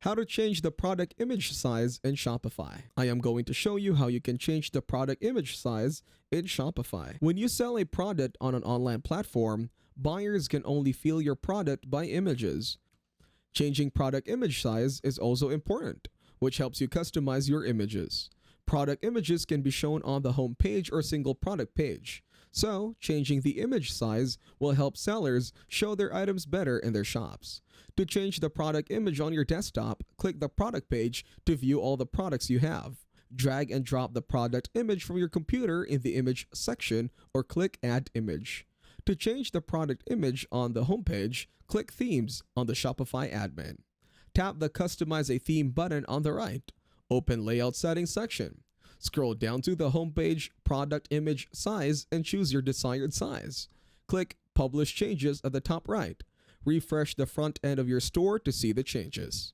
How to change the product image size in Shopify. I am going to show you how you can change the product image size in Shopify. When you sell a product on an online platform, buyers can only feel your product by images. Changing product image size is also important, which helps you customize your images. Product images can be shown on the home page or single product page. So, changing the image size will help sellers show their items better in their shops. To change the product image on your desktop, click the product page to view all the products you have. Drag and drop the product image from your computer in the image section or click Add Image. To change the product image on the home page, click Themes on the Shopify admin. Tap the Customize a Theme button on the right. Open Layout Settings section. Scroll down to the homepage Product Image Size and choose your desired size. Click Publish Changes at the top right. Refresh the front end of your store to see the changes.